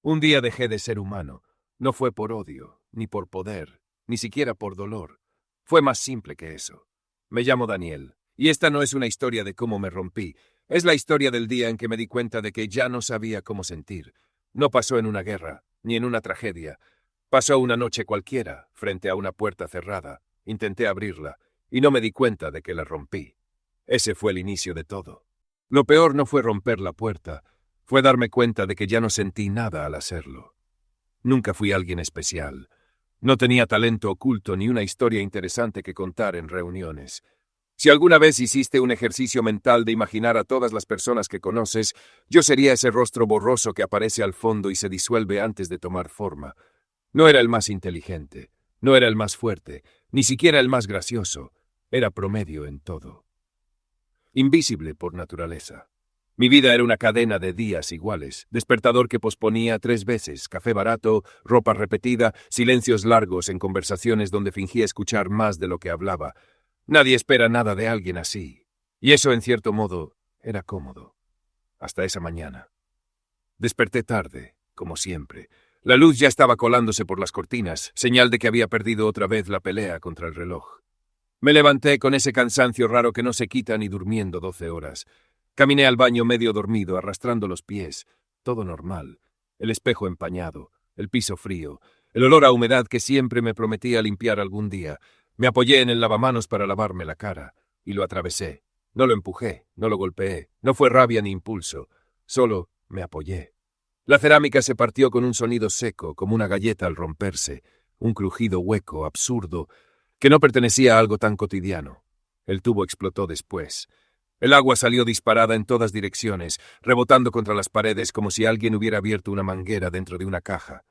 Un día dejé de ser humano. No fue por odio, ni por poder, ni siquiera por dolor. Fue más simple que eso. Me llamo Daniel, y esta no es una historia de cómo me rompí. Es la historia del día en que me di cuenta de que ya no sabía cómo sentir. No pasó en una guerra, ni en una tragedia. Pasó una noche cualquiera, frente a una puerta cerrada. Intenté abrirla, y no me di cuenta de que la rompí. Ese fue el inicio de todo. Lo peor no fue romper la puerta, fue darme cuenta de que ya no sentí nada al hacerlo. Nunca fui alguien especial. No tenía talento oculto ni una historia interesante que contar en reuniones. Si alguna vez hiciste un ejercicio mental de imaginar a todas las personas que conoces, yo sería ese rostro borroso que aparece al fondo y se disuelve antes de tomar forma. No era el más inteligente, no era el más fuerte, ni siquiera el más gracioso. Era promedio en todo. Invisible por naturaleza. Mi vida era una cadena de días iguales, despertador que posponía 3 veces, café barato, ropa repetida, silencios largos en conversaciones donde fingía escuchar más de lo que hablaba. Nadie espera nada de alguien así. Y eso, en cierto modo, era cómodo. Hasta esa mañana. Desperté tarde, como siempre. La luz ya estaba colándose por las cortinas, señal de que había perdido otra vez la pelea contra el reloj. Me levanté con ese cansancio raro que no se quita ni durmiendo 12 horas. Caminé al baño medio dormido, arrastrando los pies. Todo normal. El espejo empañado, el piso frío, el olor a humedad que siempre me prometía limpiar algún día. Me apoyé en el lavamanos para lavarme la cara, y lo atravesé. No lo empujé, no lo golpeé, no fue rabia ni impulso. Solo me apoyé. La cerámica se partió con un sonido seco, como una galleta al romperse, un crujido hueco, absurdo, que no pertenecía a algo tan cotidiano. El tubo explotó después. El agua salió disparada en todas direcciones, rebotando contra las paredes como si alguien hubiera abierto una manguera dentro de una caja.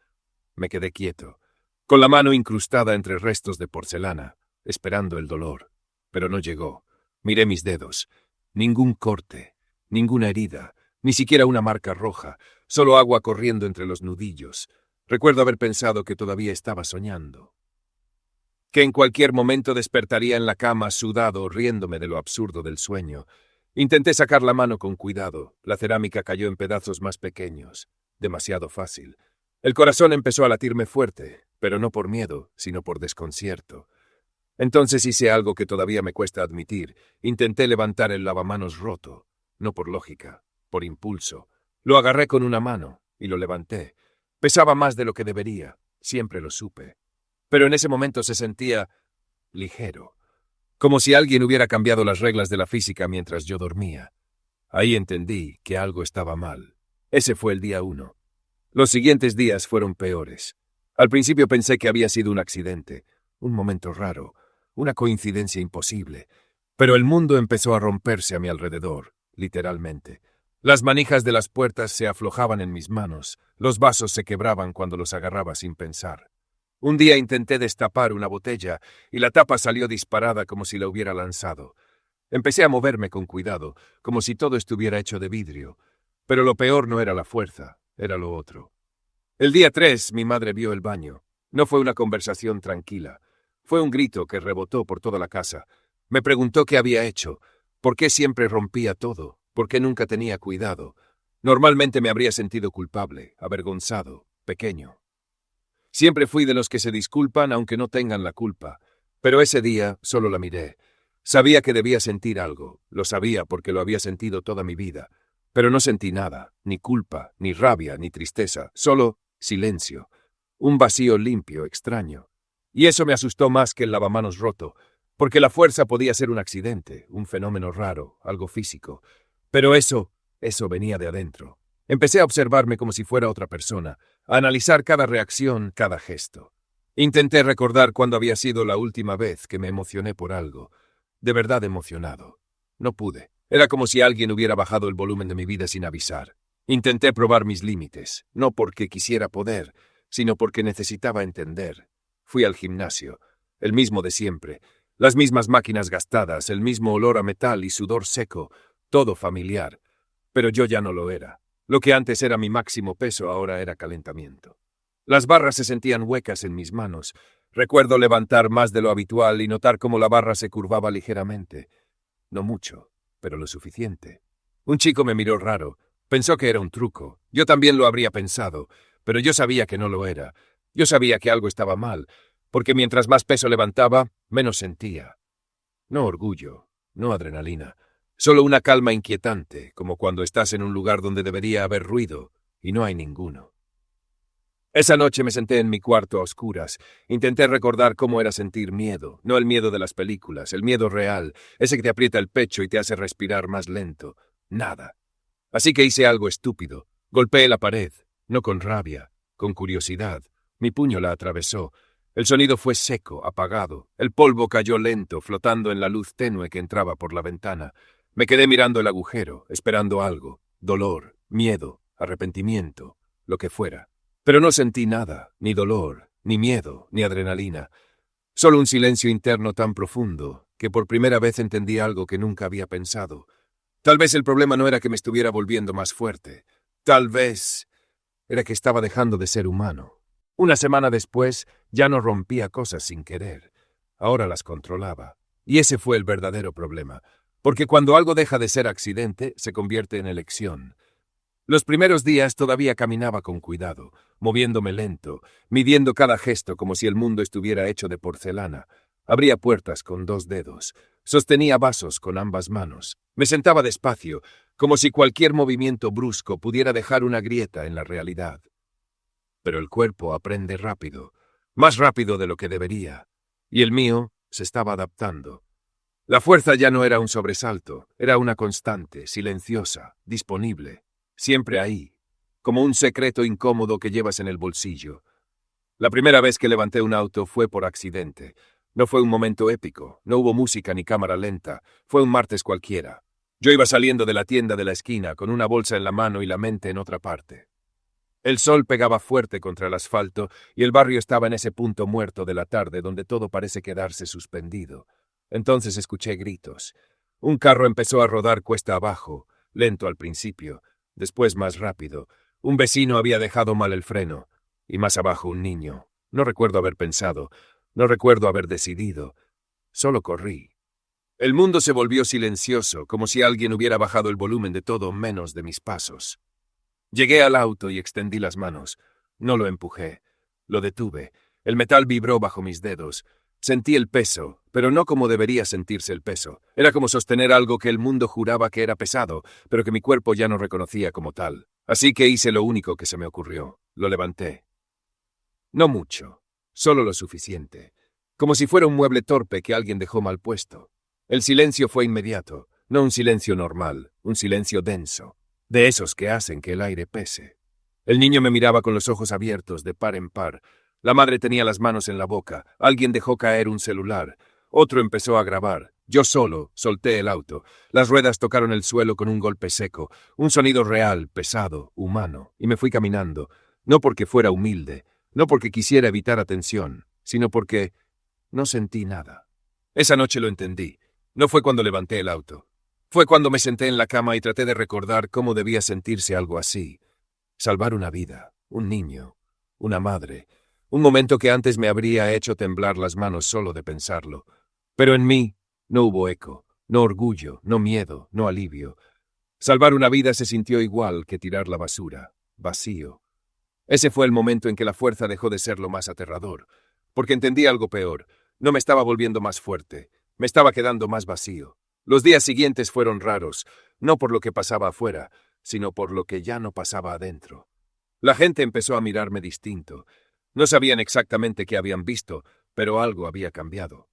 Me quedé quieto, con la mano incrustada entre restos de porcelana, esperando el dolor. Pero no llegó. Miré mis dedos. Ningún corte, ninguna herida, ni siquiera una marca roja, solo agua corriendo entre los nudillos. Recuerdo haber pensado que todavía estaba soñando. Que en cualquier momento despertaría en la cama sudado, riéndome de lo absurdo del sueño. Intenté sacar la mano con cuidado. La cerámica cayó en pedazos más pequeños. Demasiado fácil. El corazón empezó a latirme fuerte, pero no por miedo, sino por desconcierto. Entonces hice algo que todavía me cuesta admitir. Intenté levantar el lavamanos roto. No por lógica, por impulso. Lo agarré con una mano y lo levanté. Pesaba más de lo que debería. Siempre lo supe. Pero en ese momento se sentía ligero, como si alguien hubiera cambiado las reglas de la física mientras yo dormía. Ahí entendí que algo estaba mal. Ese fue el día 1. Los siguientes días fueron peores. Al principio pensé que había sido un accidente, un momento raro, una coincidencia imposible. Pero el mundo empezó a romperse a mi alrededor, literalmente. Las manijas de las puertas se aflojaban en mis manos, los vasos se quebraban cuando los agarraba sin pensar. Un día intenté destapar una botella y la tapa salió disparada como si la hubiera lanzado. Empecé a moverme con cuidado, como si todo estuviera hecho de vidrio. Pero lo peor no era la fuerza, era lo otro. El día 3 mi madre vio el baño. No fue una conversación tranquila. Fue un grito que rebotó por toda la casa. Me preguntó qué había hecho, por qué siempre rompía todo, por qué nunca tenía cuidado. Normalmente me habría sentido culpable, avergonzado, pequeño. Siempre fui de los que se disculpan aunque no tengan la culpa, pero ese día solo la miré. Sabía que debía sentir algo, lo sabía porque lo había sentido toda mi vida, pero no sentí nada, ni culpa, ni rabia, ni tristeza, solo silencio, un vacío limpio, extraño. Y eso me asustó más que el lavamanos roto, porque la fuerza podía ser un accidente, un fenómeno raro, algo físico, pero eso venía de adentro. Empecé a observarme como si fuera otra persona, a analizar cada reacción, cada gesto. Intenté recordar cuándo había sido la última vez que me emocioné por algo. De verdad emocionado. No pude. Era como si alguien hubiera bajado el volumen de mi vida sin avisar. Intenté probar mis límites, no porque quisiera poder, sino porque necesitaba entender. Fui al gimnasio, el mismo de siempre, las mismas máquinas gastadas, el mismo olor a metal y sudor seco, todo familiar. Pero yo ya no lo era. Lo que antes era mi máximo peso ahora era calentamiento. Las barras se sentían huecas en mis manos. Recuerdo levantar más de lo habitual y notar cómo la barra se curvaba ligeramente. No mucho, pero lo suficiente. Un chico me miró raro. Pensó que era un truco. Yo también lo habría pensado. pero yo sabía que no lo era. Yo sabía que algo estaba mal, porque mientras más peso levantaba, menos sentía. No orgullo, no adrenalina, solo una calma inquietante, como cuando estás en un lugar donde debería haber ruido y no hay ninguno. Esa noche me senté en mi cuarto a oscuras. Intenté recordar cómo era sentir miedo, no el miedo de las películas, el miedo real, ese que te aprieta el pecho y te hace respirar más lento. Nada. Así que hice algo estúpido. Golpeé la pared, no con rabia, con curiosidad. Mi puño la atravesó. El sonido fue seco, apagado. El polvo cayó lento, flotando en la luz tenue que entraba por la ventana. Me quedé mirando el agujero, esperando algo. Dolor, miedo, arrepentimiento, lo que fuera. Pero no sentí nada, ni dolor, ni miedo, ni adrenalina. Solo un silencio interno tan profundo que por primera vez entendí algo que nunca había pensado. Tal vez el problema no era que me estuviera volviendo más fuerte. Tal vez era que estaba dejando de ser humano. Una semana después ya no rompía cosas sin querer. Ahora las controlaba. Y ese fue el verdadero problema. Porque cuando algo deja de ser accidente, se convierte en elección. Los primeros días todavía caminaba con cuidado, moviéndome lento, midiendo cada gesto como si el mundo estuviera hecho de porcelana. Abría puertas con 2 dedos, sostenía vasos con ambas manos. Me sentaba despacio, como si cualquier movimiento brusco pudiera dejar una grieta en la realidad. Pero el cuerpo aprende rápido, más rápido de lo que debería, y el mío se estaba adaptando. La fuerza ya no era un sobresalto, era una constante, silenciosa, disponible. Siempre ahí, como un secreto incómodo que llevas en el bolsillo. La primera vez que levanté un auto fue por accidente. No fue un momento épico, no hubo música ni cámara lenta, fue un martes cualquiera. Yo iba saliendo de la tienda de la esquina con una bolsa en la mano y la mente en otra parte. El sol pegaba fuerte contra el asfalto y el barrio estaba en ese punto muerto de la tarde donde todo parece quedarse suspendido. Entonces escuché gritos. Un carro empezó a rodar cuesta abajo, lento al principio. Después más rápido. Un vecino había dejado mal el freno. Y más abajo un niño. No recuerdo haber pensado. No recuerdo haber decidido. Solo corrí. El mundo se volvió silencioso, como si alguien hubiera bajado el volumen de todo menos de mis pasos. Llegué al auto y extendí las manos. No lo empujé. Lo detuve. El metal vibró bajo mis dedos. Sentí el peso, pero no como debería sentirse el peso. Era como sostener algo que el mundo juraba que era pesado, pero que mi cuerpo ya no reconocía como tal. Así que hice lo único que se me ocurrió. Lo levanté. No mucho, solo lo suficiente. Como si fuera un mueble torpe que alguien dejó mal puesto. El silencio fue inmediato, no un silencio normal, un silencio denso, de esos que hacen que el aire pese. El niño me miraba con los ojos abiertos de par en par. La madre tenía las manos en la boca. Alguien dejó caer un celular. Otro empezó a grabar. Yo solo solté el auto. Las ruedas tocaron el suelo con un golpe seco. Un sonido real, pesado, humano. Y me fui caminando. No porque fuera humilde. No porque quisiera evitar atención. Sino porque no sentí nada. Esa noche lo entendí. No fue cuando levanté el auto. Fue cuando me senté en la cama y traté de recordar cómo debía sentirse algo así. Salvar una vida. Un niño. Una madre. Un momento que antes me habría hecho temblar las manos solo de pensarlo. Pero en mí no hubo eco, no orgullo, no miedo, no alivio. Salvar una vida se sintió igual que tirar la basura, vacío. Ese fue el momento en que la fuerza dejó de ser lo más aterrador, porque entendí algo peor. No me estaba volviendo más fuerte, me estaba quedando más vacío. Los días siguientes fueron raros, no por lo que pasaba afuera, sino por lo que ya no pasaba adentro. La gente empezó a mirarme distinto. No sabían exactamente qué habían visto, pero algo había cambiado.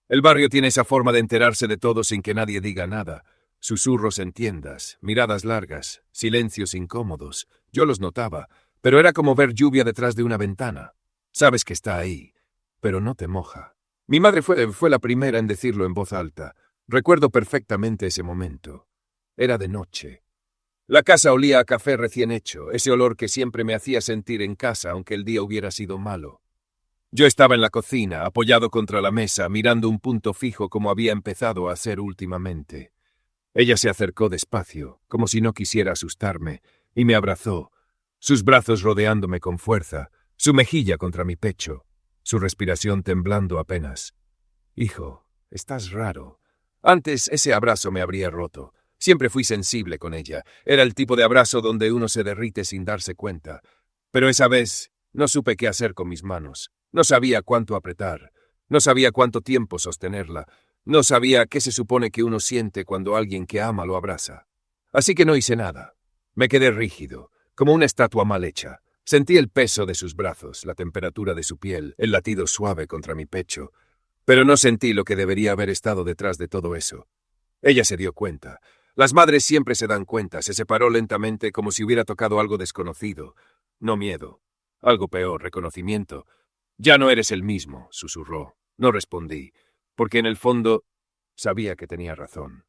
El barrio tiene esa forma de enterarse de todo sin que nadie diga nada. Susurros en tiendas, miradas largas, silencios incómodos. Yo los notaba, pero era como ver lluvia detrás de una ventana. Sabes que está ahí, pero no te moja. Mi madre fue la primera en decirlo en voz alta. Recuerdo perfectamente ese momento. Era de noche. La casa olía a café recién hecho, ese olor que siempre me hacía sentir en casa aunque el día hubiera sido malo. Yo estaba en la cocina, apoyado contra la mesa, mirando un punto fijo como había empezado a hacer últimamente. Ella se acercó despacio, como si no quisiera asustarme, y me abrazó, sus brazos rodeándome con fuerza, su mejilla contra mi pecho, su respiración temblando apenas. Hijo, estás raro. Antes ese abrazo me habría roto. Siempre fui sensible con ella. Era el tipo de abrazo donde uno se derrite sin darse cuenta. Pero esa vez no supe qué hacer con mis manos. No sabía cuánto apretar. No sabía cuánto tiempo sostenerla. No sabía qué se supone que uno siente cuando alguien que ama lo abraza. Así que no hice nada. Me quedé rígido, como una estatua mal hecha. Sentí el peso de sus brazos, la temperatura de su piel, el latido suave contra mi pecho. Pero no sentí lo que debería haber estado detrás de todo eso. Ella se dio cuenta. Las madres siempre se dan cuenta. Se separó lentamente como si hubiera tocado algo desconocido. No miedo. Algo peor, reconocimiento. Ya no eres el mismo, susurró. No respondí, porque en el fondo sabía que tenía razón.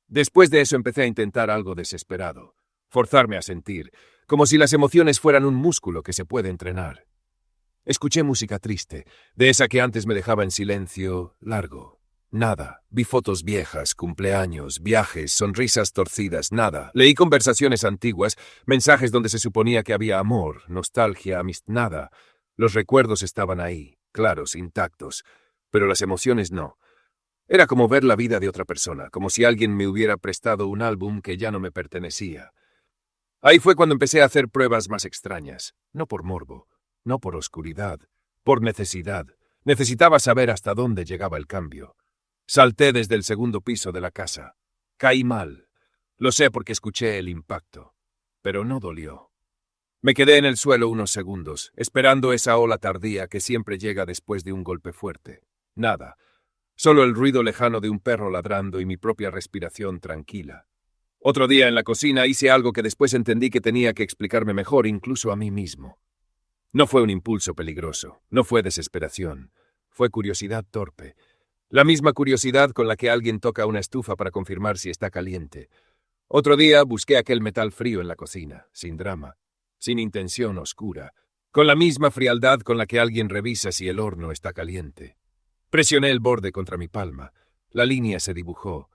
Después de eso empecé a intentar algo desesperado. Forzarme a sentir, como si las emociones fueran un músculo que se puede entrenar. Escuché música triste, de esa que antes me dejaba en silencio largo. Nada. Vi fotos viejas, cumpleaños, viajes, sonrisas torcidas, nada. Leí conversaciones antiguas, mensajes donde se suponía que había amor, nostalgia, amistad, nada. Los recuerdos estaban ahí, claros, intactos, pero las emociones no. Era como ver la vida de otra persona, como si alguien me hubiera prestado un álbum que ya no me pertenecía. Ahí fue cuando empecé a hacer pruebas más extrañas, no por morbo, no por oscuridad, por necesidad. Necesitaba saber hasta dónde llegaba el cambio. Salté desde el segundo piso de la casa. Caí mal. Lo sé porque escuché el impacto. Pero no dolió. Me quedé en el suelo unos segundos, esperando esa ola tardía que siempre llega después de un golpe fuerte. Nada. Solo el ruido lejano de un perro ladrando y mi propia respiración tranquila. Otro día en la cocina hice algo que después entendí que tenía que explicarme mejor incluso a mí mismo. No fue un impulso peligroso, no fue desesperación, fue curiosidad torpe. La misma curiosidad con la que alguien toca una estufa para confirmar si está caliente. Otro día busqué aquel metal frío en la cocina, sin drama, sin intención oscura, con la misma frialdad con la que alguien revisa si el horno está caliente. Presioné el borde contra mi palma. La línea se dibujó.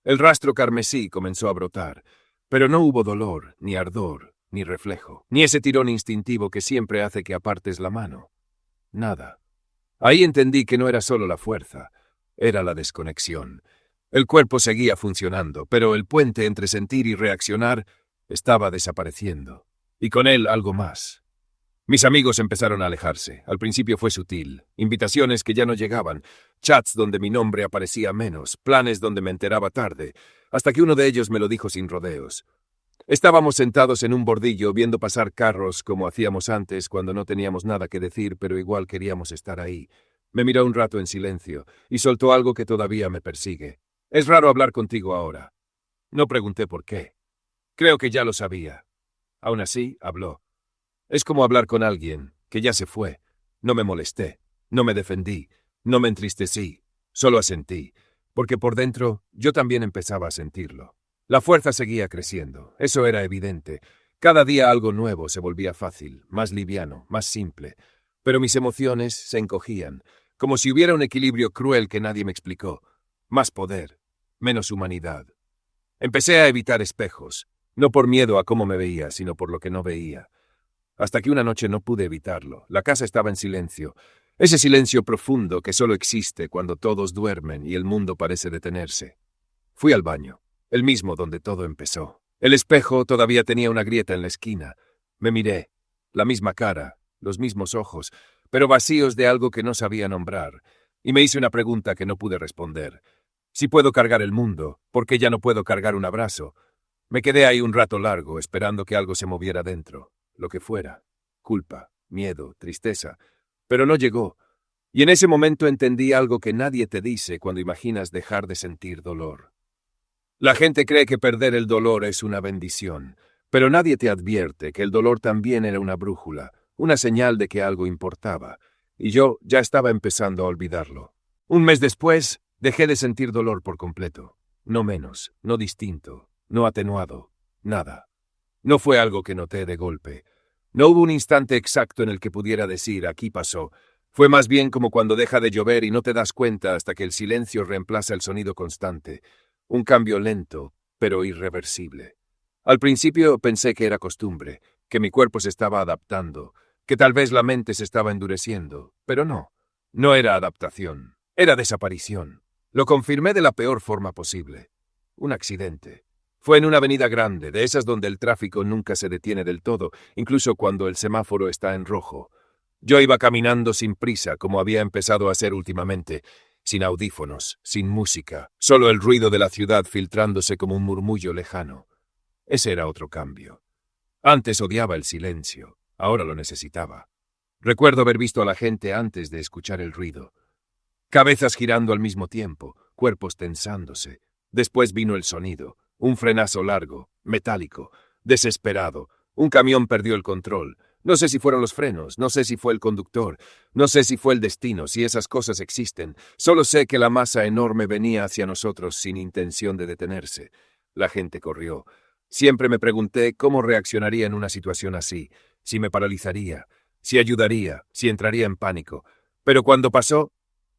El rastro carmesí comenzó a brotar, pero no hubo dolor, ni ardor, ni reflejo, ni ese tirón instintivo que siempre hace que apartes la mano. Nada. Ahí entendí que no era solo la fuerza, era la desconexión. El cuerpo seguía funcionando, pero el puente entre sentir y reaccionar estaba desapareciendo. Y con él algo más. Mis amigos empezaron a alejarse. Al principio fue sutil. Invitaciones que ya no llegaban, chats donde mi nombre aparecía menos, planes donde me enteraba tarde, hasta que uno de ellos me lo dijo sin rodeos. Estábamos sentados en un bordillo viendo pasar carros como hacíamos antes cuando no teníamos nada que decir, pero igual queríamos estar ahí. Me miró un rato en silencio y soltó algo que todavía me persigue. Es raro hablar contigo ahora. No pregunté por qué. Creo que ya lo sabía. Aún así, habló. Es como hablar con alguien que ya se fue. No me molesté, no me defendí, no me entristecí, solo asentí, porque por dentro yo también empezaba a sentirlo. La fuerza seguía creciendo, eso era evidente. Cada día algo nuevo se volvía fácil, más liviano, más simple. Pero mis emociones se encogían, como si hubiera un equilibrio cruel que nadie me explicó. Más poder, menos humanidad. Empecé a evitar espejos, no por miedo a cómo me veía, sino por lo que no veía. Hasta que una noche no pude evitarlo. La casa estaba en silencio. Ese silencio profundo que solo existe cuando todos duermen y el mundo parece detenerse. Fui al baño, el mismo donde todo empezó. El espejo todavía tenía una grieta en la esquina. Me miré. La misma cara, los mismos ojos, pero vacíos de algo que no sabía nombrar. Y me hice una pregunta que no pude responder. Si puedo cargar el mundo, ¿por qué ya no puedo cargar un abrazo? Me quedé ahí un rato largo, esperando que algo se moviera dentro. Lo que fuera, culpa, miedo, tristeza, pero no llegó. Y en ese momento entendí algo que nadie te dice cuando imaginas dejar de sentir dolor. La gente cree que perder el dolor es una bendición, pero nadie te advierte que el dolor también era una brújula, una señal de que algo importaba, y yo ya estaba empezando a olvidarlo. Un mes después, dejé de sentir dolor por completo, no menos, no distinto, no atenuado, nada. No fue algo que noté de golpe. No hubo un instante exacto en el que pudiera decir, aquí pasó. Fue más bien como cuando deja de llover y no te das cuenta hasta que el silencio reemplaza el sonido constante. Un cambio lento, pero irreversible. Al principio pensé que era costumbre, que mi cuerpo se estaba adaptando, que tal vez la mente se estaba endureciendo, pero no. No era adaptación, era desaparición. Lo confirmé de la peor forma posible. Un accidente. Fue en una avenida grande, de esas donde el tráfico nunca se detiene del todo, incluso cuando el semáforo está en rojo. Yo iba caminando sin prisa, como había empezado a hacer últimamente, sin audífonos, sin música, solo el ruido de la ciudad filtrándose como un murmullo lejano. Ese era otro cambio. Antes odiaba el silencio, ahora lo necesitaba. Recuerdo haber visto a la gente antes de escuchar el ruido. Cabezas girando al mismo tiempo, cuerpos tensándose. Después vino el sonido, un frenazo largo, metálico, desesperado. Un camión perdió el control. No sé si fueron los frenos, no sé si fue el conductor, no sé si fue el destino, si esas cosas existen. Solo sé que la masa enorme venía hacia nosotros sin intención de detenerse. La gente corrió. Siempre me pregunté cómo reaccionaría en una situación así, si me paralizaría, si ayudaría, si entraría en pánico. Pero cuando pasó,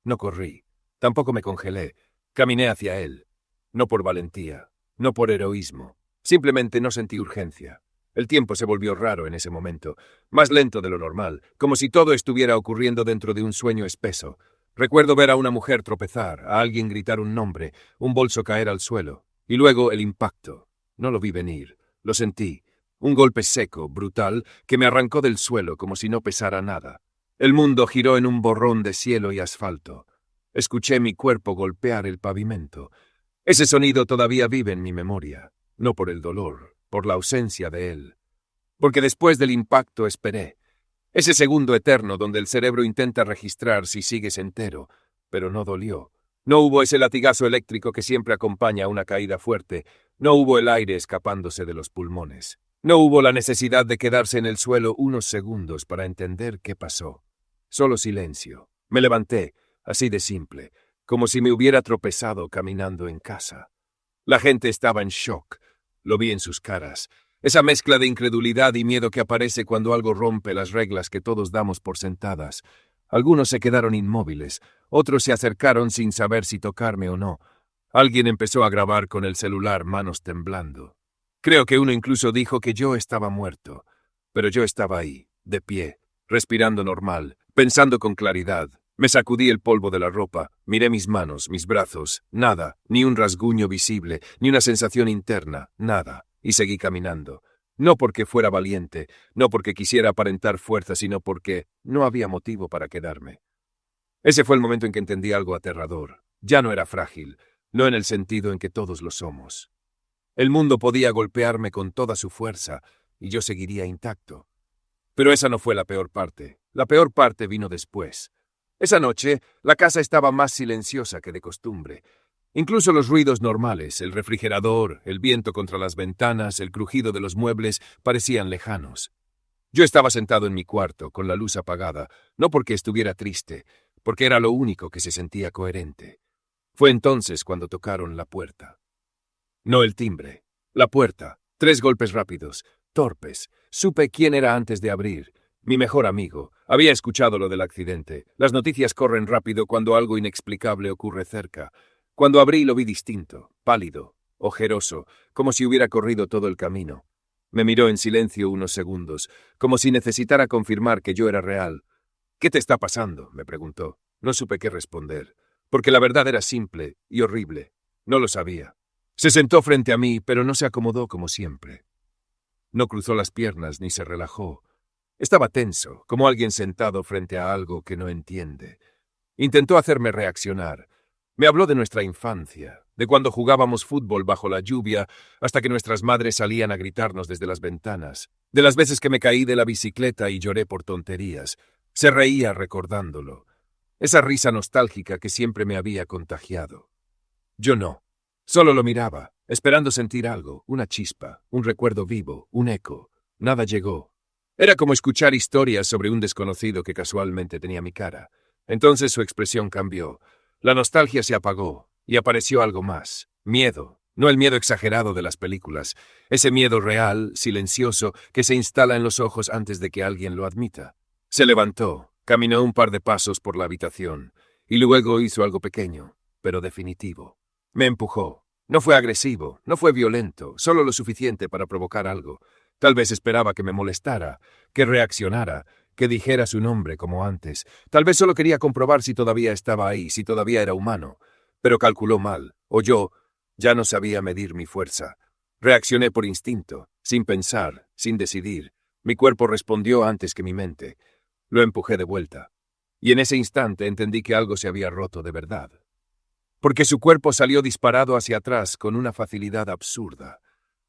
no corrí, tampoco me congelé, caminé hacia él. No por valentía, no por heroísmo, simplemente no sentí urgencia. El tiempo se volvió raro en ese momento, más lento de lo normal, como si todo estuviera ocurriendo dentro de un sueño espeso. Recuerdo ver a una mujer tropezar, a alguien gritar un nombre, un bolso caer al suelo, y luego el impacto. No lo vi venir, lo sentí, un golpe seco, brutal, que me arrancó del suelo como si no pesara nada. El mundo giró en un borrón de cielo y asfalto. Escuché mi cuerpo golpear el pavimento. Ese sonido todavía vive en mi memoria, no por el dolor, por la ausencia de él. Porque después del impacto esperé. Ese segundo eterno donde el cerebro intenta registrar si sigues entero, pero no dolió. No hubo ese latigazo eléctrico que siempre acompaña a una caída fuerte. No hubo el aire escapándose de los pulmones. No hubo la necesidad de quedarse en el suelo unos segundos para entender qué pasó. Solo silencio. Me levanté, así de simple, como si me hubiera tropezado caminando en casa. La gente estaba en shock. Lo vi en sus caras. Esa mezcla de incredulidad y miedo que aparece cuando algo rompe las reglas que todos damos por sentadas. Algunos se quedaron inmóviles, otros se acercaron sin saber si tocarme o no. Alguien empezó a grabar con el celular, manos temblando. Creo que uno incluso dijo que yo estaba muerto, pero yo estaba ahí, de pie, respirando normal, pensando con claridad. Me sacudí el polvo de la ropa, miré mis manos, mis brazos, nada, ni un rasguño visible, ni una sensación interna, nada, y seguí caminando. No porque fuera valiente, no porque quisiera aparentar fuerza, sino porque no había motivo para quedarme. Ese fue el momento en que entendí algo aterrador. Ya no era frágil, no en el sentido en que todos lo somos. El mundo podía golpearme con toda su fuerza, y yo seguiría intacto. Pero esa no fue la peor parte. La peor parte vino después. Esa noche, la casa estaba más silenciosa que de costumbre. Incluso los ruidos normales, el refrigerador, el viento contra las ventanas, el crujido de los muebles, parecían lejanos. Yo estaba sentado en mi cuarto, con la luz apagada, no porque estuviera triste, porque era lo único que se sentía coherente. Fue entonces cuando tocaron la puerta. No el timbre, la puerta, 3 golpes rápidos, torpes. Supe quién era antes de abrir. Mi mejor amigo. Había escuchado lo del accidente. Las noticias corren rápido cuando algo inexplicable ocurre cerca. Cuando abrí lo vi distinto, pálido, ojeroso, como si hubiera corrido todo el camino. Me miró en silencio unos segundos, como si necesitara confirmar que yo era real. «¿Qué te está pasando?», me preguntó. No supe qué responder, porque la verdad era simple y horrible. No lo sabía. Se sentó frente a mí, pero no se acomodó como siempre. No cruzó las piernas ni se relajó. Estaba tenso, como alguien sentado frente a algo que no entiende. Intentó hacerme reaccionar. Me habló de nuestra infancia, de cuando jugábamos fútbol bajo la lluvia hasta que nuestras madres salían a gritarnos desde las ventanas, de las veces que me caí de la bicicleta y lloré por tonterías. Se reía recordándolo. Esa risa nostálgica que siempre me había contagiado. Yo no. Solo lo miraba, esperando sentir algo, una chispa, un recuerdo vivo, un eco. Nada llegó. Era como escuchar historias sobre un desconocido que casualmente tenía mi cara. Entonces su expresión cambió. La nostalgia se apagó y apareció algo más. Miedo. No el miedo exagerado de las películas. Ese miedo real, silencioso, que se instala en los ojos antes de que alguien lo admita. Se levantó, caminó un par de pasos por la habitación y luego hizo algo pequeño, pero definitivo. Me empujó. No fue agresivo, no fue violento, solo lo suficiente para provocar algo. Tal vez esperaba que me molestara, que reaccionara, que dijera su nombre como antes. Tal vez solo quería comprobar si todavía estaba ahí, si todavía era humano. Pero calculó mal, o yo ya no sabía medir mi fuerza. Reaccioné por instinto, sin pensar, sin decidir. Mi cuerpo respondió antes que mi mente. Lo empujé de vuelta. Y en ese instante entendí que algo se había roto de verdad. Porque su cuerpo salió disparado hacia atrás con una facilidad absurda,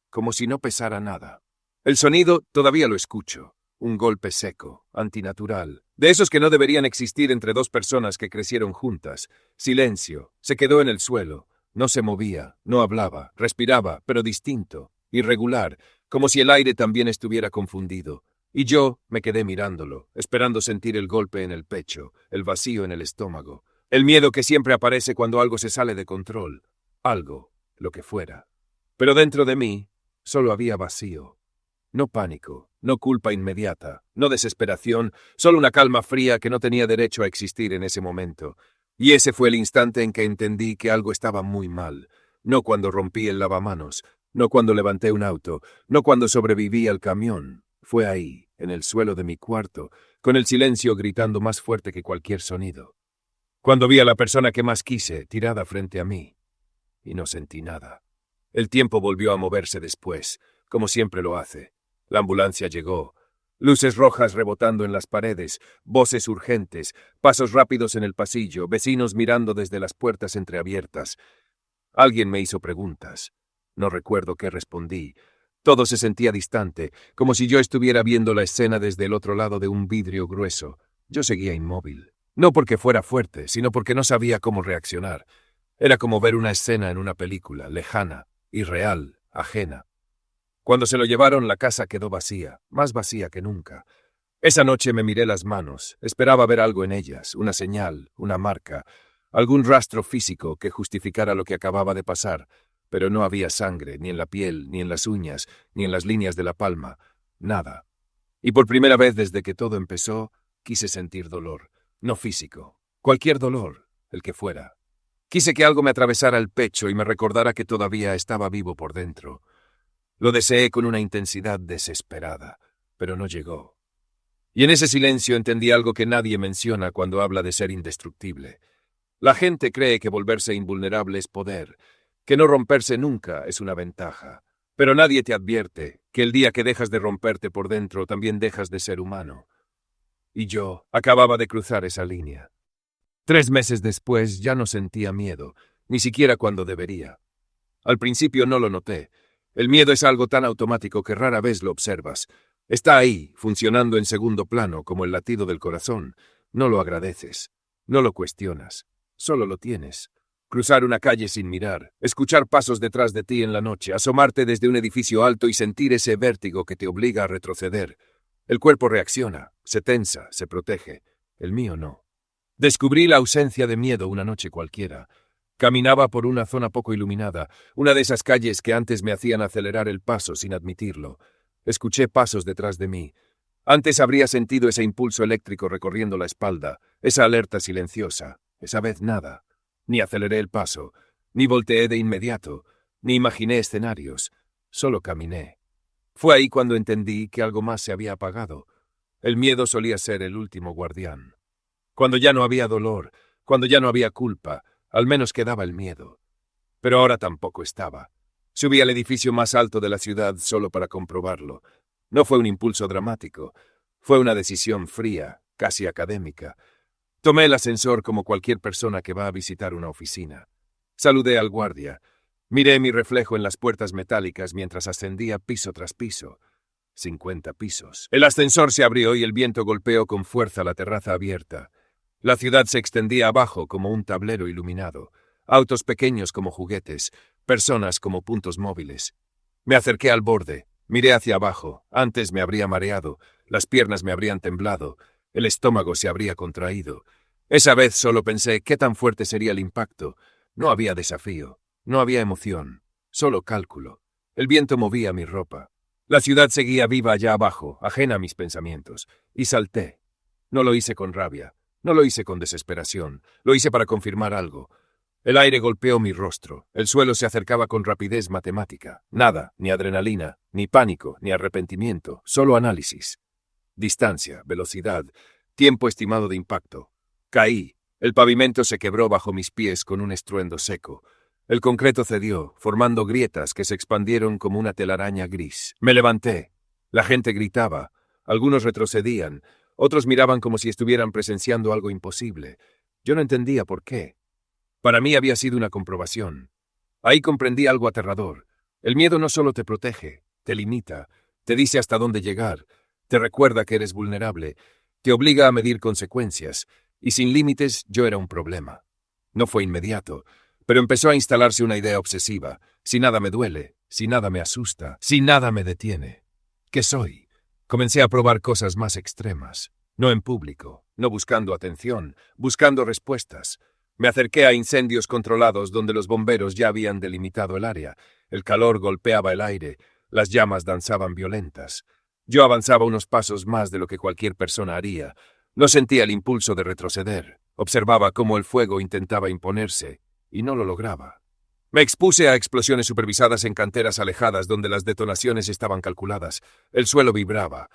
como si no pesara nada. El sonido todavía lo escucho. Un golpe seco, antinatural, de esos que no deberían existir entre dos personas que crecieron juntas. Silencio, se quedó en el suelo. No se movía, no hablaba, respiraba, pero distinto, irregular, como si el aire también estuviera confundido. Y yo me quedé mirándolo, esperando sentir el golpe en el pecho, el vacío en el estómago, el miedo que siempre aparece cuando algo se sale de control. Algo, lo que fuera. Pero dentro de mí solo había vacío. No pánico, no culpa inmediata, no desesperación, solo una calma fría que no tenía derecho a existir en ese momento. Y ese fue el instante en que entendí que algo estaba muy mal. No cuando rompí el lavamanos, no cuando levanté un auto, no cuando sobreviví al camión. Fue ahí, en el suelo de mi cuarto, con el silencio gritando más fuerte que cualquier sonido. Cuando vi a la persona que más quise tirada frente a mí. Y no sentí nada. El tiempo volvió a moverse después, como siempre lo hace. La ambulancia llegó. Luces rojas rebotando en las paredes, voces urgentes, pasos rápidos en el pasillo, vecinos mirando desde las puertas entreabiertas. Alguien me hizo preguntas. No recuerdo qué respondí. Todo se sentía distante, como si yo estuviera viendo la escena desde el otro lado de un vidrio grueso. Yo seguía inmóvil. No porque fuera fuerte, sino porque no sabía cómo reaccionar. Era como ver una escena en una película, lejana, irreal, ajena. Cuando se lo llevaron, la casa quedó vacía, más vacía que nunca. Esa noche me miré las manos, esperaba ver algo en ellas, una señal, una marca, algún rastro físico que justificara lo que acababa de pasar, pero no había sangre, ni en la piel, ni en las uñas, ni en las líneas de la palma, nada. Y por primera vez desde que todo empezó, quise sentir dolor, no físico, cualquier dolor, el que fuera. Quise que algo me atravesara el pecho y me recordara que todavía estaba vivo por dentro. Lo deseé con una intensidad desesperada, pero no llegó. Y en ese silencio entendí algo que nadie menciona cuando habla de ser indestructible. La gente cree que volverse invulnerable es poder, que no romperse nunca es una ventaja. Pero nadie te advierte que el día que dejas de romperte por dentro también dejas de ser humano. Y yo acababa de cruzar esa línea. 3 meses después ya no sentía miedo, ni siquiera cuando debería. Al principio no lo noté. El miedo es algo tan automático que rara vez lo observas. Está ahí, funcionando en segundo plano, como el latido del corazón. No lo agradeces, no lo cuestionas, solo lo tienes. Cruzar una calle sin mirar, escuchar pasos detrás de ti en la noche, asomarte desde un edificio alto y sentir ese vértigo que te obliga a retroceder. El cuerpo reacciona, se tensa, se protege. El mío no. Descubrí la ausencia de miedo una noche cualquiera. Caminaba por una zona poco iluminada, una de esas calles que antes me hacían acelerar el paso sin admitirlo. Escuché pasos detrás de mí. Antes habría sentido ese impulso eléctrico recorriendo la espalda, esa alerta silenciosa. Esa vez nada. Ni aceleré el paso, ni volteé de inmediato, ni imaginé escenarios. Solo caminé. Fue ahí cuando entendí que algo más se había apagado. El miedo solía ser el último guardián. Cuando ya no había dolor, cuando ya no había culpa, al menos quedaba el miedo. Pero ahora tampoco estaba. Subí al edificio más alto de la ciudad solo para comprobarlo. No fue un impulso dramático. Fue una decisión fría, casi académica. Tomé el ascensor como cualquier persona que va a visitar una oficina. Saludé al guardia. Miré mi reflejo en las puertas metálicas mientras ascendía piso tras piso. 50 pisos. El ascensor se abrió y el viento golpeó con fuerza la terraza abierta. La ciudad se extendía abajo como un tablero iluminado. Autos pequeños como juguetes, personas como puntos móviles. Me acerqué al borde, miré hacia abajo. Antes me habría mareado, las piernas me habrían temblado, el estómago se habría contraído. Esa vez solo pensé qué tan fuerte sería el impacto. No había desafío, no había emoción, solo cálculo. El viento movía mi ropa. La ciudad seguía viva allá abajo, ajena a mis pensamientos, y salté. No lo hice con rabia. No lo hice con desesperación, lo hice para confirmar algo. El aire golpeó mi rostro, el suelo se acercaba con rapidez matemática. Nada, ni adrenalina, ni pánico, ni arrepentimiento, solo análisis. Distancia, velocidad, tiempo estimado de impacto. Caí, el pavimento se quebró bajo mis pies con un estruendo seco. El concreto cedió, formando grietas que se expandieron como una telaraña gris. Me levanté. La gente gritaba. Algunos retrocedían. Otros miraban como si estuvieran presenciando algo imposible. Yo no entendía por qué. Para mí había sido una comprobación. Ahí comprendí algo aterrador. El miedo no solo te protege, te limita, te dice hasta dónde llegar, te recuerda que eres vulnerable, te obliga a medir consecuencias, y sin límites yo era un problema. No fue inmediato, pero empezó a instalarse una idea obsesiva. Si nada me duele, si nada me asusta, si nada me detiene. ¿Qué soy? Comencé a probar cosas más extremas. No en público, no buscando atención, buscando respuestas. Me acerqué a incendios controlados donde los bomberos ya habían delimitado el área. El calor golpeaba el aire, las llamas danzaban violentas. Yo avanzaba unos pasos más de lo que cualquier persona haría. No sentía el impulso de retroceder. Observaba cómo el fuego intentaba imponerse, y no lo lograba. Me expuse a explosiones supervisadas en canteras alejadas donde las detonaciones estaban calculadas. El suelo vibraba.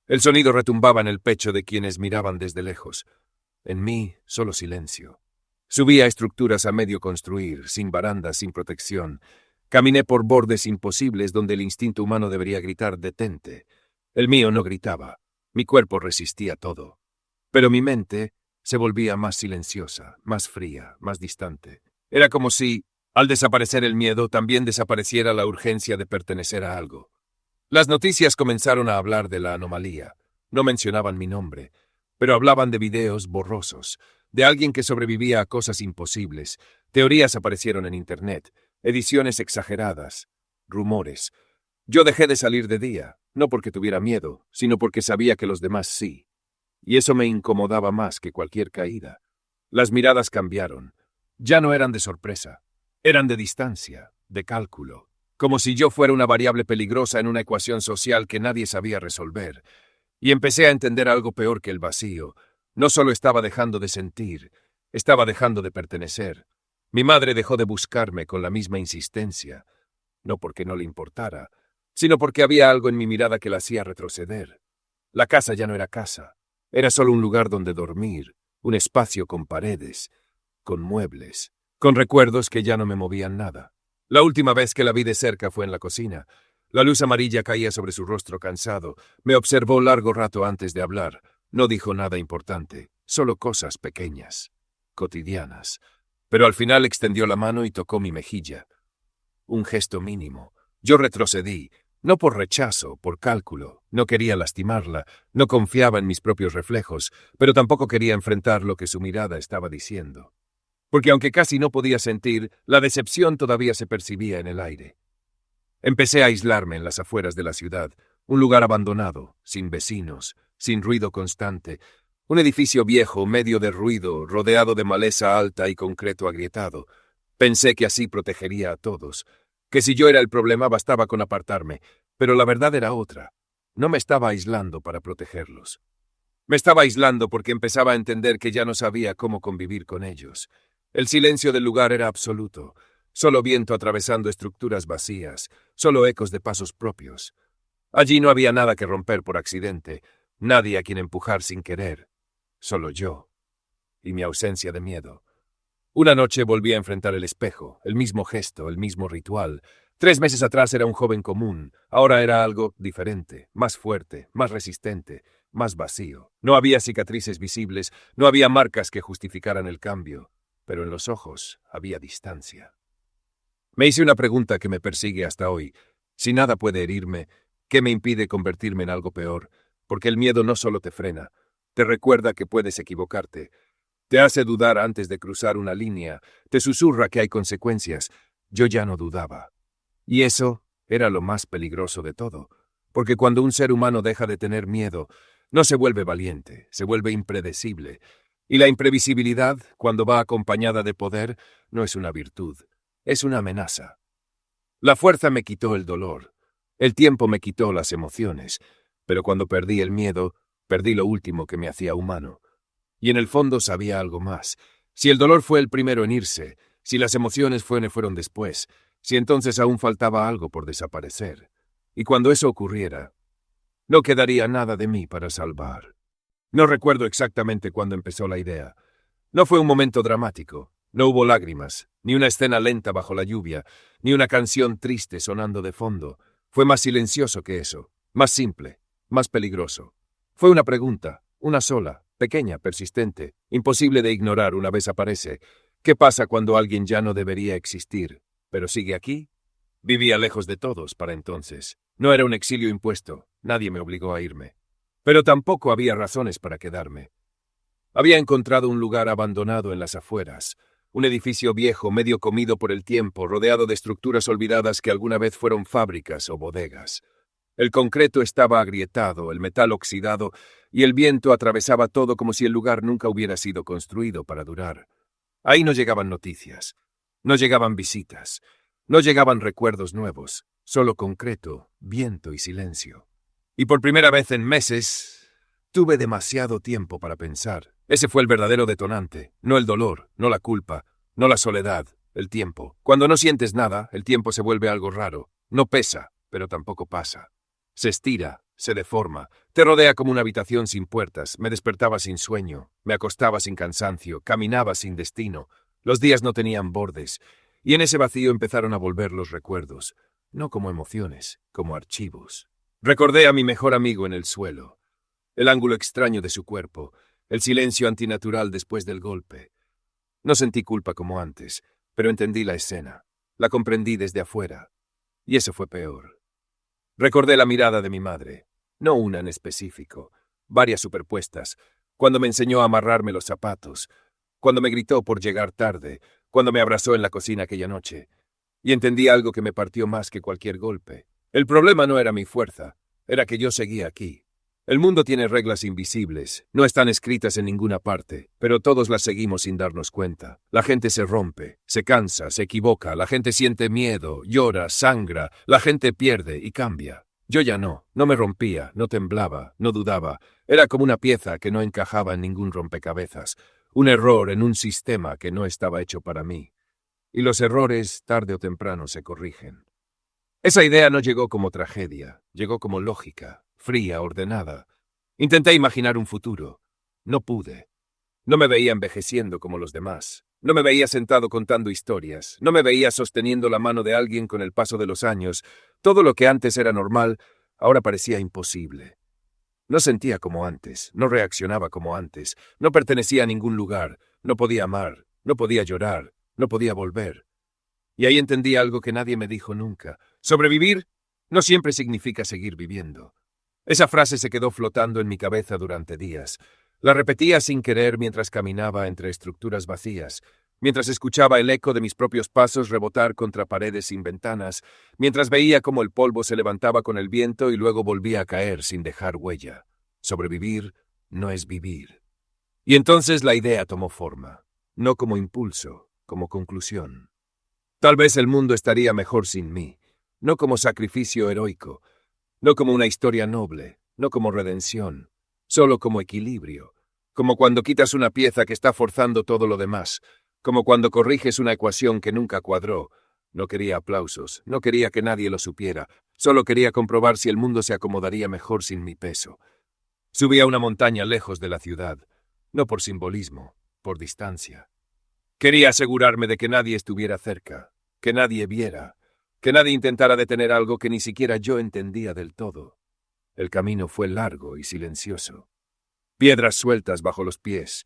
El sonido retumbaba en el pecho de quienes miraban desde lejos. En mí, solo silencio. Subí a estructuras a medio construir, sin barandas, sin protección. Caminé por bordes imposibles donde el instinto humano debería gritar «detente». El mío no gritaba. Mi cuerpo resistía todo. Pero mi mente se volvía más silenciosa, más fría, más distante. Era como si, al desaparecer el miedo, también desapareciera la urgencia de pertenecer a algo. Las noticias comenzaron a hablar de la anomalía. No mencionaban mi nombre, pero hablaban de videos borrosos, de alguien que sobrevivía a cosas imposibles. Teorías aparecieron en Internet, ediciones exageradas, rumores. Yo dejé de salir de día, no porque tuviera miedo, sino porque sabía que los demás sí. Y eso me incomodaba más que cualquier caída. Las miradas cambiaron. Ya no eran de sorpresa. Eran de distancia, de cálculo. Como si yo fuera una variable peligrosa en una ecuación social que nadie sabía resolver. Y empecé a entender algo peor que el vacío. No solo estaba dejando de sentir, estaba dejando de pertenecer. Mi madre dejó de buscarme con la misma insistencia, no porque no le importara, sino porque había algo en mi mirada que la hacía retroceder. La casa ya no era casa, era solo un lugar donde dormir, un espacio con paredes, con muebles, con recuerdos que ya no me movían nada. La última vez que la vi de cerca fue en la cocina. La luz amarilla caía sobre su rostro cansado. Me observó largo rato antes de hablar. No dijo nada importante, solo cosas pequeñas, cotidianas. Pero al final extendió la mano y tocó mi mejilla. Un gesto mínimo. Yo retrocedí, no por rechazo, por cálculo. No quería lastimarla, no confiaba en mis propios reflejos, pero tampoco quería enfrentar lo que su mirada estaba diciendo. Porque aunque casi no podía sentir, la decepción todavía se percibía en el aire. Empecé a aislarme en las afueras de la ciudad, un lugar abandonado, sin vecinos, sin ruido constante, un edificio viejo, medio de ruido, rodeado de maleza alta y concreto agrietado. Pensé que así protegería a todos, que si yo era el problema bastaba con apartarme, pero la verdad era otra. No me estaba aislando para protegerlos. Me estaba aislando porque empezaba a entender que ya no sabía cómo convivir con ellos. El silencio del lugar era absoluto. Solo viento atravesando estructuras vacías, solo ecos de pasos propios. Allí no había nada que romper por accidente, nadie a quien empujar sin querer. Solo yo. Y mi ausencia de miedo. Una noche volví a enfrentar el espejo, el mismo gesto, el mismo ritual. 3 meses atrás era un joven común, ahora era algo diferente, más fuerte, más resistente, más vacío. No había cicatrices visibles, no había marcas que justificaran el cambio, pero en los ojos había distancia. Me hice una pregunta que me persigue hasta hoy. Si nada puede herirme, ¿qué me impide convertirme en algo peor? Porque el miedo no solo te frena, te recuerda que puedes equivocarte, te hace dudar antes de cruzar una línea, te susurra que hay consecuencias. Yo ya no dudaba. Y eso era lo más peligroso de todo, porque cuando un ser humano deja de tener miedo, no se vuelve valiente, se vuelve impredecible. Y la imprevisibilidad, cuando va acompañada de poder, no es una virtud. Es una amenaza. La fuerza me quitó el dolor. El tiempo me quitó las emociones. Pero cuando perdí el miedo, perdí lo último que me hacía humano. Y en el fondo sabía algo más. Si el dolor fue el primero en irse, si las emociones fueron después, si entonces aún faltaba algo por desaparecer. Y cuando eso ocurriera, no quedaría nada de mí para salvar. No recuerdo exactamente cuándo empezó la idea. No fue un momento dramático. No hubo lágrimas, Ni una escena lenta bajo la lluvia, ni una canción triste sonando de fondo. Fue más silencioso que eso, más simple, más peligroso. Fue una pregunta, una sola, pequeña, persistente, imposible de ignorar una vez aparece. ¿Qué pasa cuando alguien ya no debería existir, pero sigue aquí? Vivía lejos de todos para entonces. No era un exilio impuesto, nadie me obligó a irme. Pero tampoco había razones para quedarme. Había encontrado un lugar abandonado en las afueras, un edificio viejo, medio comido por el tiempo, rodeado de estructuras olvidadas que alguna vez fueron fábricas o bodegas. El concreto estaba agrietado, el metal oxidado, y el viento atravesaba todo como si el lugar nunca hubiera sido construido para durar. Ahí no llegaban noticias, no llegaban visitas, no llegaban recuerdos nuevos, solo concreto, viento y silencio. Y por primera vez en meses, tuve demasiado tiempo para pensar. Ese fue el verdadero detonante, no el dolor, no la culpa, no la soledad, el tiempo. Cuando no sientes nada, el tiempo se vuelve algo raro. No pesa, pero tampoco pasa. Se estira, se deforma, te rodea como una habitación sin puertas. Me despertaba sin sueño, me acostaba sin cansancio, caminaba sin destino. Los días no tenían bordes, y en ese vacío empezaron a volver los recuerdos, no como emociones, como archivos. Recordé a mi mejor amigo en el suelo, el ángulo extraño de su cuerpo, el silencio antinatural después del golpe. No sentí culpa como antes, pero entendí la escena. La comprendí desde afuera. Y eso fue peor. Recordé la mirada de mi madre. No una en específico, varias superpuestas. Cuando me enseñó a amarrarme los zapatos. Cuando me gritó por llegar tarde. Cuando me abrazó en la cocina aquella noche. Y entendí algo que me partió más que cualquier golpe. El problema no era mi fuerza, era que yo seguía aquí. El mundo tiene reglas invisibles, no están escritas en ninguna parte, pero todos las seguimos sin darnos cuenta. La gente se rompe, se cansa, se equivoca, la gente siente miedo, llora, sangra, la gente pierde y cambia. Yo ya no me rompía, no temblaba, no dudaba. Era como una pieza que no encajaba en ningún rompecabezas, un error en un sistema que no estaba hecho para mí. Y los errores, tarde o temprano, se corrigen. Esa idea no llegó como tragedia, llegó como lógica, fría, ordenada. Intenté imaginar un futuro. No pude. No me veía envejeciendo como los demás. No me veía sentado contando historias. No me veía sosteniendo la mano de alguien con el paso de los años. Todo lo que antes era normal, ahora parecía imposible. No sentía como antes, no reaccionaba como antes, no pertenecía a ningún lugar, no podía amar, no podía llorar, no podía volver. Y ahí entendí algo que nadie me dijo nunca. Sobrevivir no siempre significa seguir viviendo. Esa frase se quedó flotando en mi cabeza durante días. La repetía sin querer mientras caminaba entre estructuras vacías, mientras escuchaba el eco de mis propios pasos rebotar contra paredes sin ventanas, mientras veía cómo el polvo se levantaba con el viento y luego volvía a caer sin dejar huella. Sobrevivir no es vivir. Y entonces la idea tomó forma, no como impulso, como conclusión. Tal vez el mundo estaría mejor sin mí, no como sacrificio heroico, no como una historia noble, no como redención, solo como equilibrio, como cuando quitas una pieza que está forzando todo lo demás, como cuando corriges una ecuación que nunca cuadró. No quería aplausos, no quería que nadie lo supiera, solo quería comprobar si el mundo se acomodaría mejor sin mi peso. Subí a una montaña lejos de la ciudad, no por simbolismo, por distancia. Quería asegurarme de que nadie estuviera cerca, que nadie viera, que nadie intentara detener algo que ni siquiera yo entendía del todo. El camino fue largo y silencioso. Piedras sueltas bajo los pies,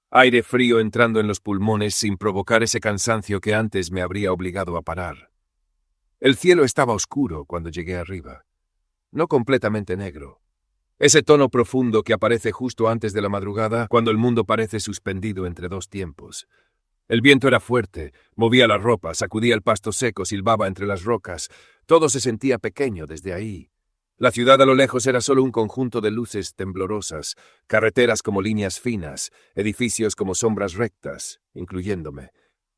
aire frío entrando en los pulmones sin provocar ese cansancio que antes me habría obligado a parar. El cielo estaba oscuro cuando llegué arriba, no completamente negro. Ese tono profundo que aparece justo antes de la madrugada cuando el mundo parece suspendido entre dos tiempos. El viento era fuerte, movía la ropa, sacudía el pasto seco, silbaba entre las rocas. Todo se sentía pequeño desde ahí. La ciudad a lo lejos era solo un conjunto de luces temblorosas, carreteras como líneas finas, edificios como sombras rectas, incluyéndome.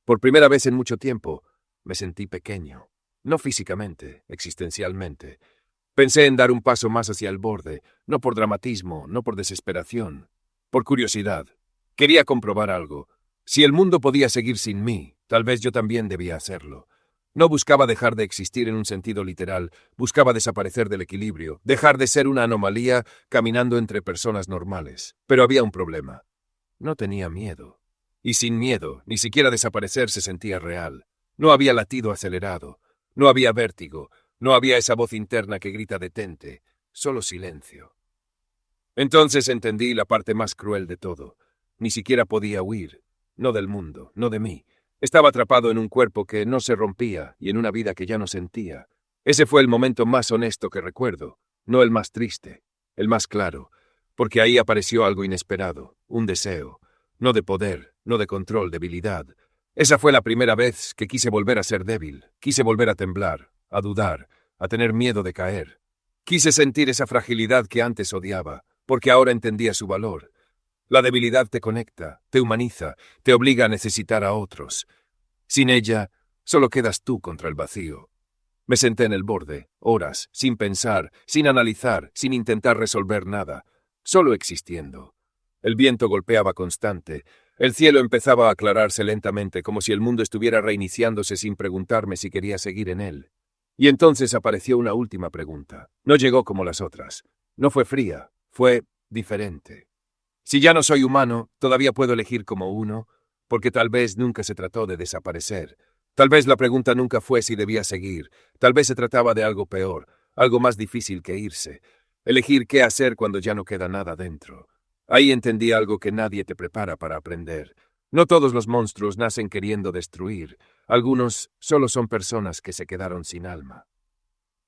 Por primera vez en mucho tiempo, me sentí pequeño. No físicamente, existencialmente. Pensé en dar un paso más hacia el borde, no por dramatismo, no por desesperación, por curiosidad. Quería comprobar algo. Si el mundo podía seguir sin mí, tal vez yo también debía hacerlo. No buscaba dejar de existir en un sentido literal, buscaba desaparecer del equilibrio, dejar de ser una anomalía caminando entre personas normales. Pero había un problema. No tenía miedo. Y sin miedo, ni siquiera desaparecer se sentía real. No había latido acelerado, no había vértigo, no había esa voz interna que grita detente, solo silencio. Entonces entendí la parte más cruel de todo. Ni siquiera podía huir, no del mundo, no de mí. Estaba atrapado en un cuerpo que no se rompía y en una vida que ya no sentía. Ese fue el momento más honesto que recuerdo, no el más triste, el más claro, porque ahí apareció algo inesperado, un deseo, no de poder, no de control, debilidad. Esa fue la primera vez que quise volver a ser débil, quise volver a temblar, a dudar, a tener miedo de caer. Quise sentir esa fragilidad que antes odiaba, porque ahora entendía su valor. La debilidad te conecta, te humaniza, te obliga a necesitar a otros. Sin ella, solo quedas tú contra el vacío. Me senté en el borde, horas, sin pensar, sin analizar, sin intentar resolver nada, solo existiendo. El viento golpeaba constante, el cielo empezaba a aclararse lentamente como si el mundo estuviera reiniciándose sin preguntarme si quería seguir en él. Y entonces apareció una última pregunta. No llegó como las otras. No fue fría, fue diferente. Si ya no soy humano, todavía puedo elegir como uno, porque tal vez nunca se trató de desaparecer. Tal vez la pregunta nunca fue si debía seguir. Tal vez se trataba de algo peor, algo más difícil que irse. Elegir qué hacer cuando ya no queda nada dentro. Ahí entendí algo que nadie te prepara para aprender. No todos los monstruos nacen queriendo destruir. Algunos solo son personas que se quedaron sin alma.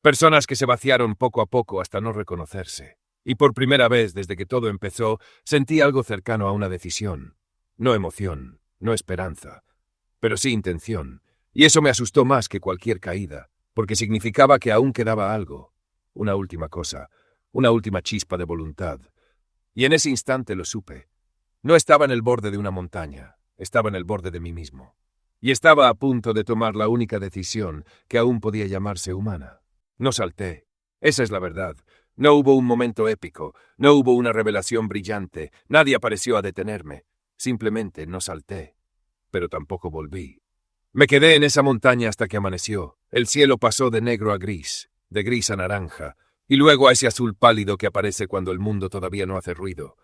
Personas que se vaciaron poco a poco hasta no reconocerse. Y por primera vez desde que todo empezó, sentí algo cercano a una decisión. No emoción, no esperanza, pero sí intención. Y eso me asustó más que cualquier caída, porque significaba que aún quedaba algo. Una última cosa, una última chispa de voluntad. Y en ese instante lo supe. No estaba en el borde de una montaña, estaba en el borde de mí mismo. Y estaba a punto de tomar la única decisión que aún podía llamarse humana. No salté. Esa es la verdad. No hubo un momento épico, no hubo una revelación brillante, nadie apareció a detenerme. Simplemente no salté. Pero tampoco volví. Me quedé en esa montaña hasta que amaneció. El cielo pasó de negro a gris, de gris a naranja, y luego a ese azul pálido que aparece cuando el mundo todavía no hace ruido.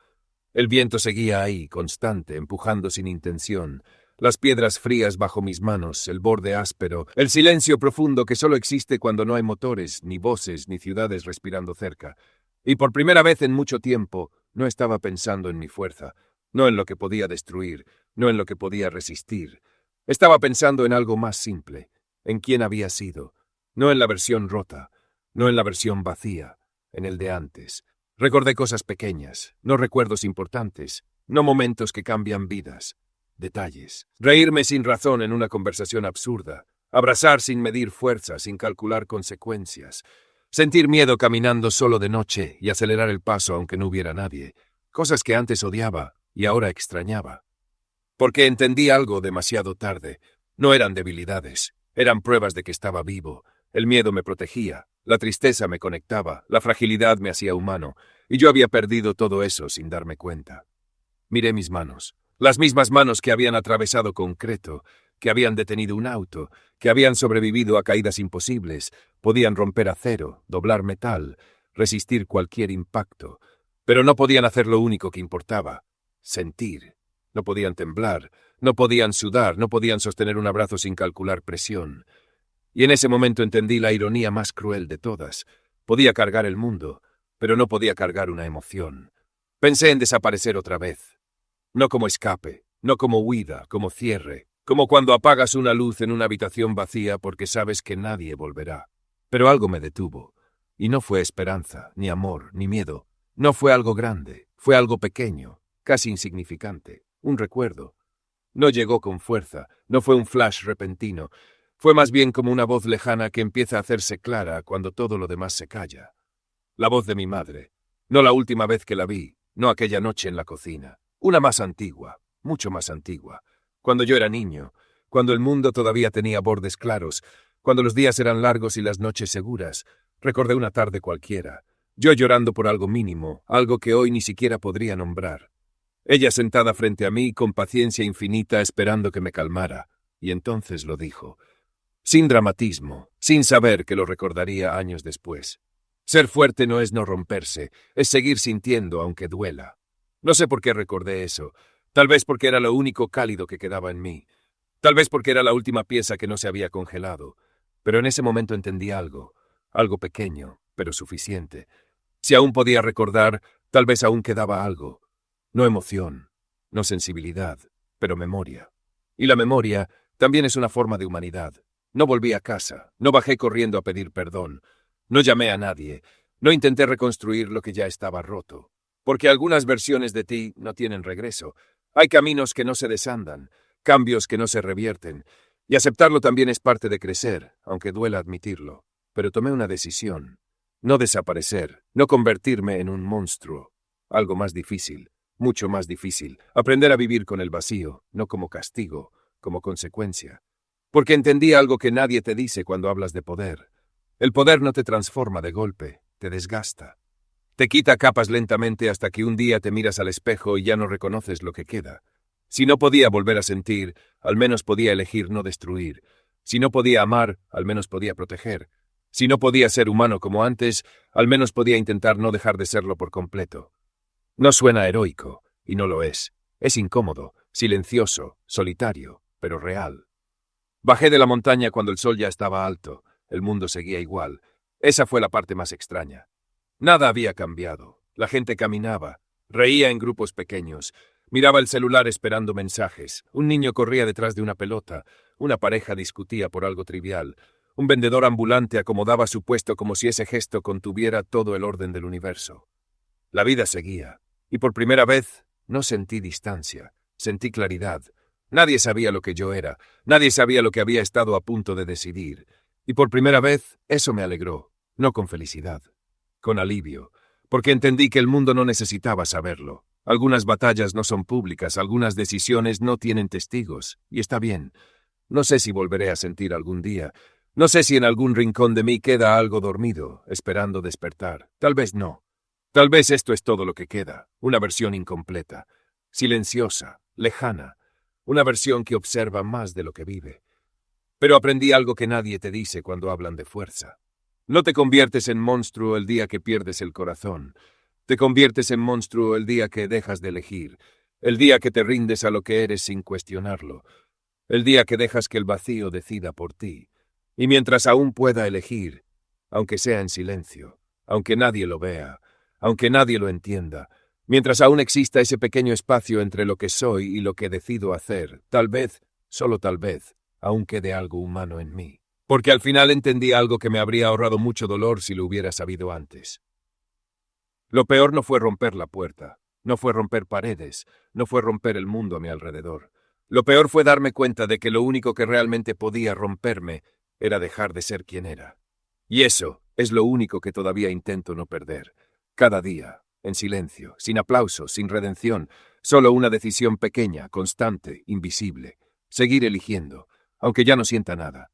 El viento seguía ahí, constante, empujando sin intención. Las piedras frías bajo mis manos, el borde áspero, el silencio profundo que solo existe cuando no hay motores, ni voces, ni ciudades respirando cerca. Y por primera vez en mucho tiempo, no estaba pensando en mi fuerza, no en lo que podía destruir, no en lo que podía resistir. Estaba pensando en algo más simple, en quién había sido, no en la versión rota, no en la versión vacía, en el de antes. Recordé cosas pequeñas, no recuerdos importantes, no momentos que cambian vidas. Detalles. Reírme sin razón en una conversación absurda. Abrazar sin medir fuerza, sin calcular consecuencias. Sentir miedo caminando solo de noche y acelerar el paso aunque no hubiera nadie. Cosas que antes odiaba y ahora extrañaba. Porque entendí algo demasiado tarde. No eran debilidades, eran pruebas de que estaba vivo. El miedo me protegía, la tristeza me conectaba, la fragilidad me hacía humano, y yo había perdido todo eso sin darme cuenta. Miré mis manos. Las mismas manos que habían atravesado concreto, que habían detenido un auto, que habían sobrevivido a caídas imposibles, podían romper acero, doblar metal, resistir cualquier impacto, pero no podían hacer lo único que importaba, sentir. No podían temblar, no podían sudar, no podían sostener un abrazo sin calcular presión. Y en ese momento entendí la ironía más cruel de todas. Podía cargar el mundo, pero no podía cargar una emoción. Pensé en desaparecer otra vez. No como escape, no como huida, como cierre, como cuando apagas una luz en una habitación vacía porque sabes que nadie volverá. Pero algo me detuvo, y no fue esperanza, ni amor, ni miedo. No fue algo grande, fue algo pequeño, casi insignificante, un recuerdo. No llegó con fuerza, no fue un flash repentino, fue más bien como una voz lejana que empieza a hacerse clara cuando todo lo demás se calla. La voz de mi madre, no la última vez que la vi, no aquella noche en la cocina. Una más antigua, mucho más antigua. Cuando yo era niño, cuando el mundo todavía tenía bordes claros, cuando los días eran largos y las noches seguras, recordé una tarde cualquiera, yo llorando por algo mínimo, algo que hoy ni siquiera podría nombrar. Ella sentada frente a mí con paciencia infinita esperando que me calmara, y entonces lo dijo. Sin dramatismo, sin saber que lo recordaría años después. Ser fuerte no es no romperse, es seguir sintiendo aunque duela. No sé por qué recordé eso, Tal vez porque era lo único cálido que quedaba en mí. Tal vez porque era la última pieza que no se había congelado. Pero en ese momento entendí algo, algo pequeño, pero suficiente. Si aún podía recordar, tal vez aún quedaba algo. No emoción, no sensibilidad, pero memoria. Y la memoria también es una forma de humanidad. No volví a casa, no bajé corriendo a pedir perdón, no llamé a nadie, no intenté reconstruir lo que ya estaba roto. Porque algunas versiones de ti no tienen regreso. Hay caminos que no se desandan, cambios que no se revierten, y aceptarlo también es parte de crecer, aunque duela admitirlo. Pero tomé una decisión. No desaparecer, no convertirme en un monstruo. Algo más difícil, mucho más difícil. Aprender a vivir con el vacío, no como castigo, como consecuencia. Porque entendí algo que nadie te dice cuando hablas de poder. El poder no te transforma de golpe, te desgasta. Te quita capas lentamente hasta que un día te miras al espejo y ya no reconoces lo que queda. Si no podía volver a sentir, al menos podía elegir no destruir. Si no podía amar, al menos podía proteger. Si no podía ser humano como antes, al menos podía intentar no dejar de serlo por completo. No suena heroico, y no lo es. Es incómodo, silencioso, solitario, pero real. Bajé de la montaña cuando el sol ya estaba alto. El mundo seguía igual. Esa fue la parte más extraña. Nada había cambiado. La gente caminaba, reía en grupos pequeños, miraba el celular esperando mensajes. Un niño corría detrás de una pelota. Una pareja discutía por algo trivial. Un vendedor ambulante acomodaba su puesto como si ese gesto contuviera todo el orden del universo. La vida seguía, y por primera vez no sentí distancia, sentí claridad. Nadie sabía lo que yo era, nadie sabía lo que había estado a punto de decidir, y por primera vez eso me alegró, no con felicidad, con alivio, porque entendí que el mundo no necesitaba saberlo. Algunas batallas no son públicas, algunas decisiones no tienen testigos, y está bien. No sé si volveré a sentir algún día. No sé si en algún rincón de mí queda algo dormido, esperando despertar. Tal vez no. Tal vez esto es todo lo que queda, una versión incompleta, silenciosa, lejana, una versión que observa más de lo que vive. Pero aprendí algo que nadie te dice cuando hablan de fuerza. No te conviertes en monstruo el día que pierdes el corazón. Te conviertes en monstruo el día que dejas de elegir, el día que te rindes a lo que eres sin cuestionarlo, el día que dejas que el vacío decida por ti. Y mientras aún pueda elegir, aunque sea en silencio, aunque nadie lo vea, aunque nadie lo entienda, mientras aún exista ese pequeño espacio entre lo que soy y lo que decido hacer, tal vez, solo tal vez, aún quede algo humano en mí. Porque al final entendí algo que me habría ahorrado mucho dolor si lo hubiera sabido antes. Lo peor no fue romper la puerta, no fue romper paredes, no fue romper el mundo a mi alrededor. Lo peor fue darme cuenta de que lo único que realmente podía romperme era dejar de ser quien era. Y eso es lo único que todavía intento no perder. Cada día, en silencio, sin aplausos, sin redención, solo una decisión pequeña, constante, invisible. Seguir eligiendo, aunque ya no sienta nada.